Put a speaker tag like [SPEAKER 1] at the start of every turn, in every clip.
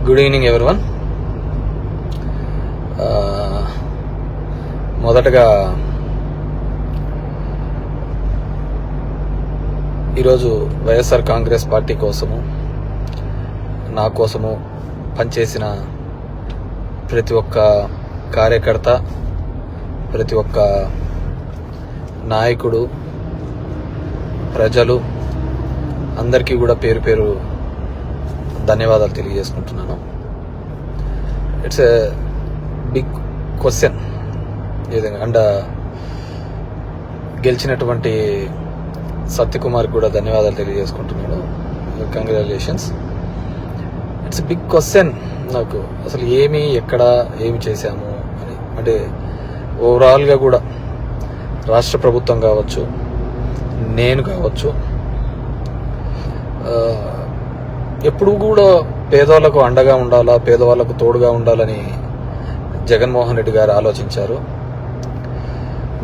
[SPEAKER 1] Good evening everyone. మొదటగా ఈరోజు YSR Congress party కోసము, నా కోసము పనిచేసిన ప్రతి ఒక్క కార్యకర్త, ప్రతి ఒక్క నాయకుడు, ప్రజలు అందరికీ కూడా పేరు పేరు ధన్యవాదాలు తెలియజేసుకుంటున్నాను. It's a big question. And గెలిచినటువంటి సత్యకుమార్ కూడా ధన్యవాదాలు తెలియజేసుకుంటున్నాను. కంగ్రాచులేషన్స్. ఇట్స్ బిగ్ క్వశ్చన్ నాకు, అసలు ఎక్కడ ఏమి చేశాము అని. అంటే ఓవరాల్గా కూడా రాష్ట్ర ప్రభుత్వం కావచ్చు, నేను కావచ్చు, ఎప్పుడు కూడా పేదవాళ్లకు అండగా ఉండాలా, పేదవాళ్లకు తోడుగా ఉండాలని జగన్మోహన్ రెడ్డి గారు ఆలోచించారు.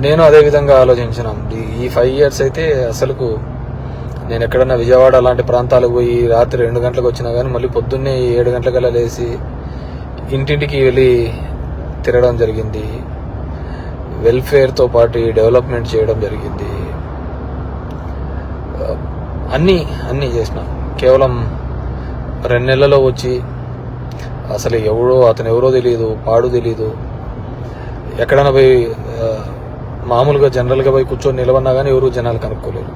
[SPEAKER 1] నేను అదే విధంగా ఆలోచించినాం. ఈ 5 years అయితే అసలుకు నేను ఎక్కడన్నా విజయవాడ అలాంటి ప్రాంతాలకు పోయి రాత్రి 2 గంటలకు వచ్చినా కానీ మళ్ళీ పొద్దున్నే 7 గంటలకల్లా లేచి ఇంటింటికి వెళ్ళి తిరగడం జరిగింది. వెల్ఫేర్తో పాటు డెవలప్మెంట్ చేయడం జరిగింది. అన్నీ చేసినాం. కేవలం 2 నెలల్లో వచ్చి అసలు అతను ఎవరో తెలియదు, పాడు తెలియదు. ఎక్కడైనా పోయి మామూలుగా జనరల్గా పోయి కూర్చొని నిలబడినా కానీ ఎవరు జనాలు కనుక్కోలేరు.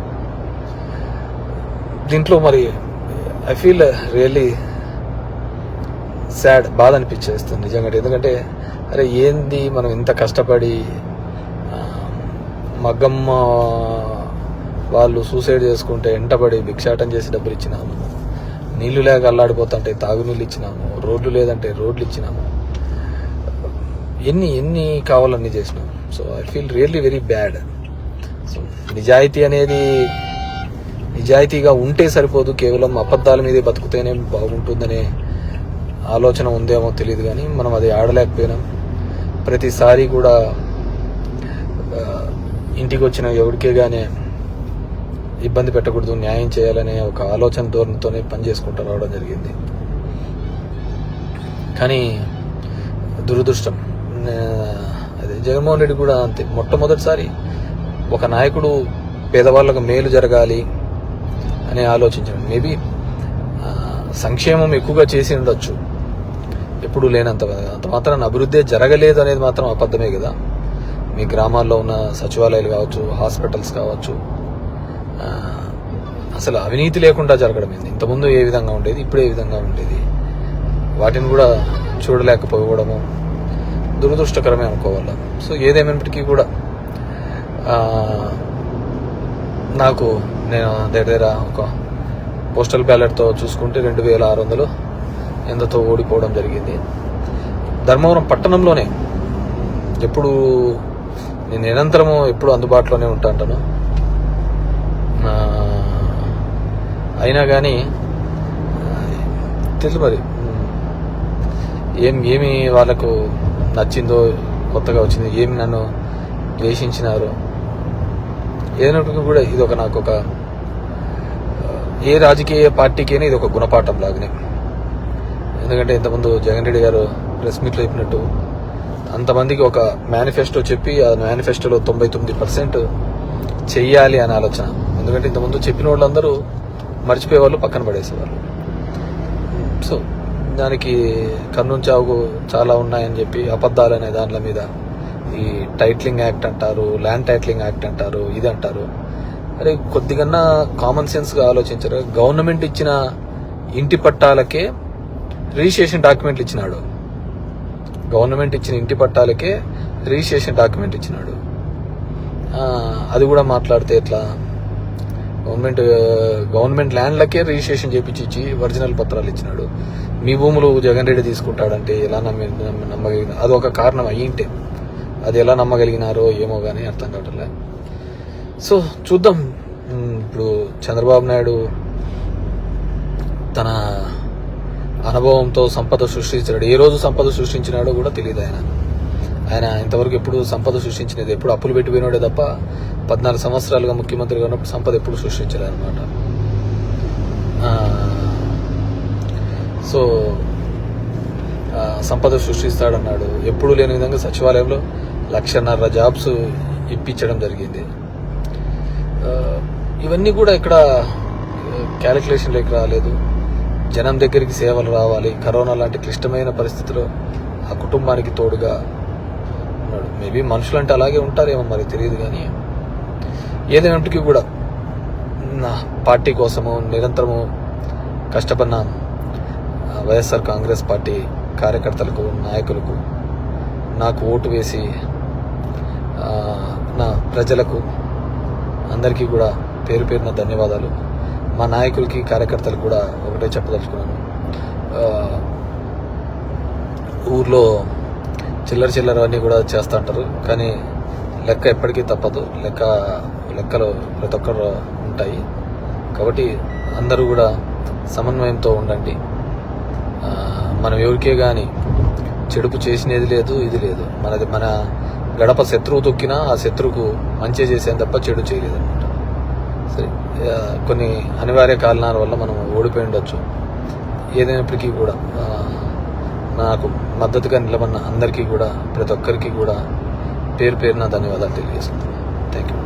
[SPEAKER 1] దీంట్లో మరి ఐ ఫీల్ రియల్లీ సాడ్, బాధ అనిపించేస్తుంది నిజంగా. ఎందుకంటే అరే ఏంది మనం ఇంత కష్టపడి, మగ్గమ్మ వాళ్ళు సూసైడ్ చేసుకుంటే ఎంటబడి భిక్షాటం చేసి డబ్బులు ఇచ్చినాము, నీళ్లు లేక అల్లాడిపోతుంటే తాగునీళ్ళు ఇచ్చినాము, రోడ్లు లేదంటే రోడ్లు ఇచ్చినాము, ఎన్ని కావాలన్నీ చేసినాము. So I feel really very bad. So నిజాయితీగా ఉంటే సరిపోదు, కేవలం అబద్ధాల మీదే బతుకుతేనే బాగుంటుందనే ఆలోచన ఉందేమో తెలియదు. కానీ మనం అది ఆడలేకపోయినాం. ప్రతిసారి కూడా ఇంటికి వచ్చిన ఎవరికే గానే ఇబ్బంది పెట్టకూడదు, న్యాయం చేయాలనే ఒక ఆలోచన ధోరణితోనే పనిచేసుకుంటూ రావడం జరిగింది. కానీ దురదృష్టం, అదే జగన్మోహన్ రెడ్డి కూడా అంతే. మొట్టమొదటిసారి ఒక నాయకుడు పేదవాళ్ళకు మేలు జరగాలి అని ఆలోచించాడు. మేబీ సంక్షేమం ఎక్కువగా చేసి ఉండొచ్చు, ఎప్పుడు లేనంత. అంత మాత్రాన అభివృద్ధి జరగలేదు అనేది మాత్రం అబద్ధమే కదా. మీ గ్రామాల్లో ఉన్న సచివాలయాలు కావచ్చు, హాస్పిటల్స్ కావచ్చు, అసలు అవినీతి లేకుండా జరగడం ఏంది. ఇంతకుముందు ఏ విధంగా ఉండేది, ఇప్పుడు ఏ విధంగా ఉండేది, వాటిని కూడా చూడలేకపోవడము దురదృష్టకరమే అనుకోవాలి. సో ఏదేమైనప్పటికీ కూడా నేను దగ్గర ఒక పోస్టల్ బ్యాలెట్తో చూసుకుంటే 2600 ఎంతతో ఓడిపోవడం జరిగింది. ధర్మవరం పట్టణంలోనే ఎప్పుడు నేను నిరంతరము ఎప్పుడు అందుబాటులోనే ఉంటాను. అయినా కానీ తెలుసు మరి ఏమి వాళ్ళకు నచ్చిందో, కొత్తగా వచ్చింది, ఏమి నన్ను ద్వేషించినారో, ఏదైనప్పటికీ కూడా ఇది నాకు ఒక ఏ రాజకీయ పార్టీకైనా ఇది ఒక గుణపాఠం లాగానే. ఎందుకంటే ఇంతకుముందు జగన్ రెడ్డి గారు ప్రెస్ మీట్లో చెప్పినట్టు అంతమందికి ఒక మేనిఫెస్టో చెప్పి ఆ మేనిఫెస్టోలో 99% చెయ్యాలి అనే ఆలోచన. ఎందుకంటే ఇంతకుముందు చెప్పిన వాళ్ళందరూ మర్చిపోయే వాళ్ళు, పక్కన పడేసేవాళ్ళు. సో దానికి కర్నూలు చావుకు చాలా ఉన్నాయని చెప్పి అబద్ధాలు అనే దాంట్ల మీద ఈ టైటిలింగ్ యాక్ట్ అంటారు, ల్యాండ్ టైటిలింగ్ యాక్ట్ అంటారు, ఇది అంటారు. అరే కొద్దిగా కామన్ సెన్స్గా ఆలోచించారు. గవర్నమెంట్ ఇచ్చిన ఇంటి పట్టాలకే రిజిస్ట్రేషన్ డాక్యుమెంట్లు ఇచ్చినాడు. గవర్నమెంట్ ఇచ్చిన ఇంటి పట్టాలకే రిజిస్ట్రేషన్ డాక్యుమెంట్ ఇచ్చినాడు. అది కూడా మాట్లాడితే ఎట్లా? గవర్నమెంట్ ల్యాండ్లకే రిజిస్ట్రేషన్ చేపించి ఒరిజినల్ పత్రాలు ఇచ్చినాడు. మీ భూములు జగన్ రెడ్డి తీసుకుంటాడంటే ఎలా నమ్మగలిగిన? అది ఒక కారణం అయ్యింటే అది ఎలా నమ్మగలిగినారో ఏమో కానీ అర్థం కావట్లే. సో చూద్దాం. ఇప్పుడు చంద్రబాబు నాయుడు తన అనుభవంతో సంపద సృష్టించాడు. ఏ రోజు సంపద సృష్టించినాడో కూడా తెలియదు. ఆయన ఇంతవరకు ఎప్పుడు సంపద సృష్టించినది, ఎప్పుడు అప్పులు పెట్టిపోయినాడే తప్ప 14 సంవత్సరాలుగా ముఖ్యమంత్రిగా ఉన్నప్పుడు సంపద ఎప్పుడు సృష్టించలేదన్నమాట. సో సంపద సృష్టిస్తాడన్నాడు. ఎప్పుడూ లేని విధంగా సచివాలయంలో 1,50,000 జాబ్స్ ఇప్పించడం జరిగింది. ఇవన్నీ కూడా ఇక్కడ క్యాలిక్యులేషన్లోకి రాలేదు. జనం దగ్గరికి సేవలు రావాలి. కరోనా లాంటి క్లిష్టమైన పరిస్థితిలో ఆ కుటుంబానికి తోడుగా ఉన్నాడు. మేబీ మనుషులంటే అలాగే ఉంటారేమో మరి తెలియదు. కానీ ఏదైనప్పటికీ కూడా నా పార్టీ కోసము నిరంతరము కష్టపడిన వైఎస్ఆర్ కాంగ్రెస్ పార్టీ కార్యకర్తలకు, నాయకులకు, నాకు ఓటు వేసి నా ప్రజలకు అందరికీ కూడా పేరు పేరున ధన్యవాదాలు. మా నాయకులకి, కార్యకర్తలకు కూడా ఒకటే చెప్పదలుచుకున్నాను. ఊర్లో చిల్లర అన్నీ కూడా చేస్తూ ఉంటారు. కానీ లెక్క ఎప్పటికీ తప్పదు. లెక్కలు ప్రతి ఒక్కరు ఉంటాయి. కాబట్టి అందరూ కూడా సమన్వయంతో ఉండండి. మనం ఎవరికే కానీ చెడుపు చేసినది లేదు, ఇది లేదు. మన గడప శత్రువు తొక్కినా ఆ శత్రువుకు మంచి చేసేది తప్ప చెడు చేయలేదు అనమాట. సరే, కొన్ని అనివార్య కారణాల వల్ల మనం ఓడిపోయి ఉండొచ్చు. ఏదైనప్పటికీ కూడా నాకు మద్దతుగా నిలబడిన అందరికీ కూడా, ప్రతి ఒక్కరికి కూడా పేరు పేరున ధన్యవాదాలు తెలియజేస్తున్నాను. Thank you.